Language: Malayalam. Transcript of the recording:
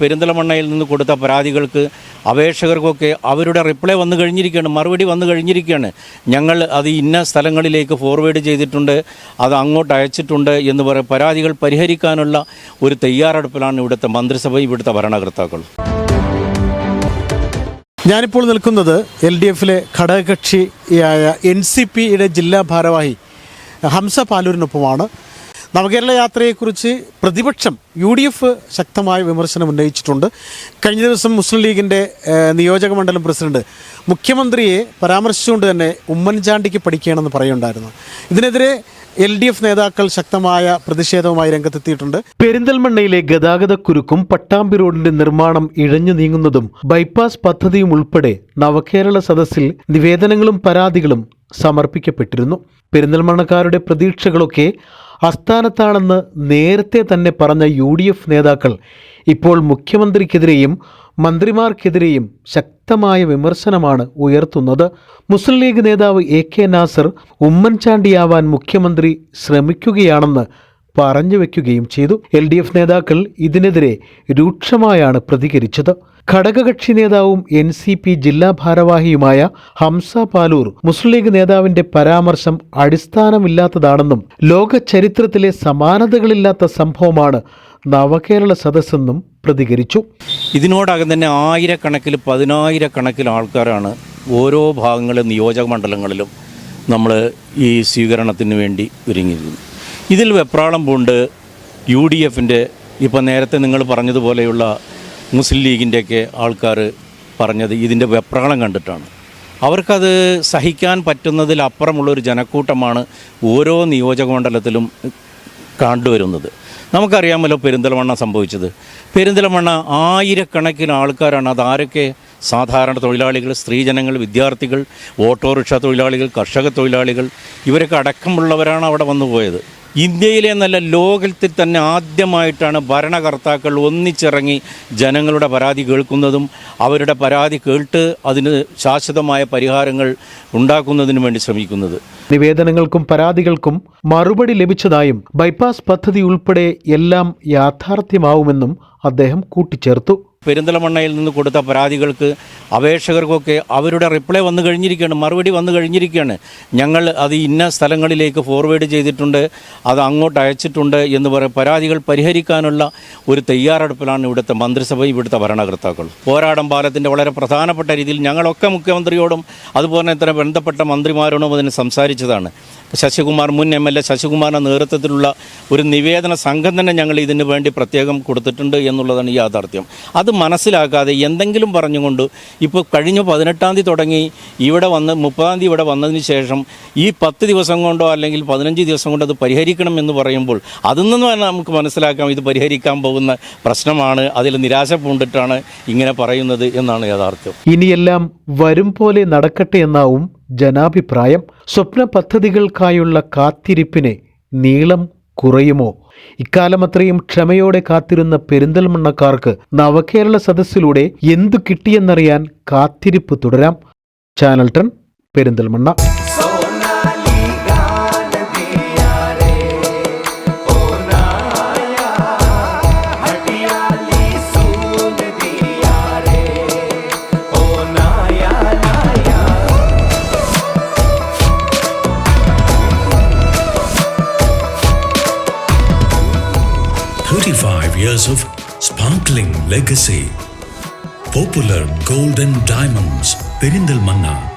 പെരിന്തൽമണ്ണയിൽ നിന്ന് കൊടുത്ത പരാതികൾക്ക് അപേക്ഷകർക്കൊക്കെ അവരുടെ റിപ്ലൈ വന്നു കഴിഞ്ഞിരിക്കുകയാണ്, മറുപടി വന്നു കഴിഞ്ഞിരിക്കുകയാണ്. ഞങ്ങൾ അത് ഇന്ന സ്ഥലങ്ങളിലേക്ക് ഫോർവേഡ് ചെയ്തിട്ടുണ്ട്, അത് അങ്ങോട്ട് അയച്ചിട്ടുണ്ട് എന്ന് പറയും. പരാതികൾ പരിഹരിക്കാനുള്ള ഒരു തയ്യാറെടുപ്പിലാണ് ഇവിടുത്തെ മന്ത്രിസഭ, ഇവിടുത്തെ ഭരണകർത്താക്കൾ. ഞാനിപ്പോൾ നിൽക്കുന്നത് LDFിലെ ഘടകകക്ഷിയായ NCPയുടെ ജില്ലാ ഭാരവാഹി ഹംസ പാലൂരിനൊപ്പമാണ്. നവകേരള യാത്രയെക്കുറിച്ച് പ്രതിപക്ഷം UDF ശക്തമായ വിമർശനം ഉന്നയിച്ചിട്ടുണ്ട്. കഴിഞ്ഞ ദിവസം മുസ്ലിം ലീഗിൻ്റെ നിയോജക മണ്ഡലം പ്രസിഡന്റ് മുഖ്യമന്ത്രിയെ പരാമർശിച്ചുകൊണ്ട് തന്നെ ഉമ്മൻചാണ്ടിക്ക് പഠിക്കുകയാണെന്ന് പറയുണ്ടായിരുന്നു. ഇതിനെതിരെ LDF നേതാക്കൾ ശക്തമായ പ്രതിഷേധവുമായി രംഗത്തെത്തിയിട്ടുണ്ട്. പെരിന്തൽമണ്ണയിലെ ഗതാഗതക്കുരുക്കും പട്ടാമ്പി റോഡിന്റെ നിർമ്മാണം ഇഴഞ്ഞു നീങ്ങുന്നതും ബൈപ്പാസ് പദ്ധതിയും ഉൾപ്പെടെ നവകേരള സദസ്സിൽ നിവേദനങ്ങളും പരാതികളും സമർപ്പിക്കപ്പെട്ടിരുന്നു. പെരിന്തൽമണ്ണക്കാരുടെ പ്രതീക്ഷകളൊക്കെ അസ്ഥാനത്താണെന്ന് നേരത്തെ തന്നെ പറഞ്ഞ UDF നേതാക്കൾ ഇപ്പോൾ മുഖ്യമന്ത്രിക്കെതിരെയും മന്ത്രിമാർക്കെതിരെയും ശക്തമായ വിമർശനമാണ് ഉയർത്തുന്നത്. മുസ്ലിം ലീഗ് നേതാവ് AK നാസർ ഉമ്മൻചാണ്ടിയാവാൻ മുഖ്യമന്ത്രി ശ്രമിക്കുകയാണെന്ന് പറഞ്ഞു വയ്ക്കുകയും ചെയ്തു. LDF നേതാക്കൾ ഇതിനെതിരെ രൂക്ഷമായാണ് പ്രതികരിച്ചത്. ഘടകകക്ഷി നേതാവും NCP ജില്ലാ ഭാരവാഹിയുമായ ഹംസ പാലൂർ മുസ്ലിം ലീഗ് നേതാവിന്റെ പരാമർശം അടിസ്ഥാനമില്ലാത്തതാണെന്നും ലോക ചരിത്രത്തിലെ സമാനതകളില്ലാത്ത സംഭവമാണ് നവകേരള സദസ്സെന്നും പ്രതികരിച്ചു. ഇതിനോടകം തന്നെ ആയിരക്കണക്കിൽ 10,000 ആൾക്കാരാണ് ഓരോ ഭാഗങ്ങളിലും നിയോജക മണ്ഡലങ്ങളിലും നമ്മൾ ഈ സ്വീകരണത്തിന് വേണ്ടി ഒരുങ്ങിയിരുന്നു. ഇതിൽ വെപ്രാളം പൂണ്ട് UDFൻ്റെ ഇപ്പം നേരത്തെ നിങ്ങൾ പറഞ്ഞതുപോലെയുള്ള മുസ്ലിം ലീഗിൻ്റെയൊക്കെ ആൾക്കാർ പറഞ്ഞത് ഇതിൻ്റെ വെപ്രാളം കണ്ടിട്ടാണ്. അവർക്കത് സഹിക്കാൻ പറ്റുന്നതിലപ്പുറമുള്ളൊരു ജനക്കൂട്ടമാണ് ഓരോ നിയോജക മണ്ഡലത്തിലും കണ്ടുവരുന്നത്. നമുക്കറിയാമല്ലോ പെരിന്തൽമണ്ണ സംഭവിച്ചത്. പെരിന്തൽമണ്ണ ആയിരക്കണക്കിന് ആൾക്കാരാണ്. അതാരൊക്കെ? സാധാരണ തൊഴിലാളികൾ, സ്ത്രീജനങ്ങൾ, വിദ്യാർത്ഥികൾ, ഓട്ടോറിക്ഷ തൊഴിലാളികൾ, കർഷക തൊഴിലാളികൾ, ഇവരൊക്കെ അടക്കമുള്ളവരാണ് അവിടെ വന്നു പോയത്. ഇന്ത്യയിലെ നല്ല ലോകത്തിൽ തന്നെ ആദ്യമായിട്ടാണ് ഭരണകർത്താക്കൾ ഒന്നിച്ചിറങ്ങി ജനങ്ങളുടെ പരാതി കേൾക്കുന്നതും അവരുടെ പരാതി കേട്ട് അതിന് ശാശ്വതമായ പരിഹാരങ്ങൾ ഉണ്ടാക്കുന്നതിനു വേണ്ടി ശ്രമിക്കുന്നത്. നിവേദനങ്ങൾക്കും പരാതികൾക്കും മറുപടി ലഭിച്ചതായും ബൈപ്പാസ് പദ്ധതി ഉൾപ്പെടെ എല്ലാം യാഥാർത്ഥ്യമാവുമെന്നും അദ്ദേഹം കൂട്ടിച്ചേർത്തു. പെരിന്തൽമണ്ണയിൽ നിന്ന് കൊടുത്ത പരാതികൾക്ക് അപേക്ഷകർക്കൊക്കെ അവരുടെ റിപ്ലൈ വന്നു കഴിഞ്ഞിരിക്കുകയാണ്, മറുപടി വന്നു കഴിഞ്ഞിരിക്കുകയാണ്. ഞങ്ങൾ അത് ഇന്ന സ്ഥലങ്ങളിലേക്ക് ഫോർവേഡ് ചെയ്തിട്ടുണ്ട്, അത് അങ്ങോട്ട് അയച്ചിട്ടുണ്ട് എന്ന് പറയും. പരാതികൾ പരിഹരിക്കാനുള്ള ഒരു തയ്യാറെടുപ്പിലാണ് ഇവിടുത്തെ മന്ത്രിസഭ, ഇവിടുത്തെ ഭരണകർത്താക്കൾ. പോരാടം പാലത്തിൻ്റെ വളരെ പ്രധാനപ്പെട്ട രീതിയിൽ ഞങ്ങളൊക്കെ മുഖ്യമന്ത്രിയോടും അതുപോലെ തന്നെ ബന്ധപ്പെട്ട മന്ത്രിമാരോടും അതിന് സംസാരിച്ചതാണ്. ശശികുമാർ, മുൻ MLA ശശികുമാറിൻ്റെ നേതൃത്വത്തിലുള്ള ഒരു നിവേദന സംഘം തന്നെ ഞങ്ങൾ ഇതിന് വേണ്ടി പ്രത്യേകം കൊടുത്തിട്ടുണ്ട് എന്നുള്ളതാണ് യാഥാർത്ഥ്യം. അത് മനസ്സിലാക്കാതെ എന്തെങ്കിലും പറഞ്ഞുകൊണ്ട് ഇപ്പോൾ കഴിഞ്ഞ 18-ാം തീയതി തുടങ്ങി ഇവിടെ വന്ന് 30-ാം തീയതി ഇവിടെ വന്നതിന് ശേഷം ഈ 10 ദിവസം കൊണ്ടോ അല്ലെങ്കിൽ 15 ദിവസം കൊണ്ടോ അത് പരിഹരിക്കണം എന്ന് പറയുമ്പോൾ അതിൽ നിന്ന് നമുക്ക് മനസ്സിലാക്കാം ഇത് പരിഹരിക്കാൻ പോകുന്ന പ്രശ്നമാണ്, അതിൽ നിരാശ പൂണ്ടിട്ടാണ് ഇങ്ങനെ പറയുന്നത് എന്നാണ് യാഥാർത്ഥ്യം. ഇനിയെല്ലാം വരും പോലെ നടക്കട്ടെ എന്നാവും ജനാഭിപ്രായം. സ്വപ്ന പദ്ധതികൾക്കായുള്ള കാത്തിരിപ്പിന് നീളം കുറയുമോ? ഇക്കാലം അത്രയും ക്ഷമയോടെ കാത്തിരുന്ന പെരിന്തൽമണ്ണക്കാർക്ക് നവകേരള സദസ്സിലൂടെ എന്തു കിട്ടിയെന്നറിയാൻ കാത്തിരിപ്പ് തുടരാം. Channel 10 Perinthalmanna. Years of sparkling legacy. Popular Gold and Diamonds, Perindalmanna.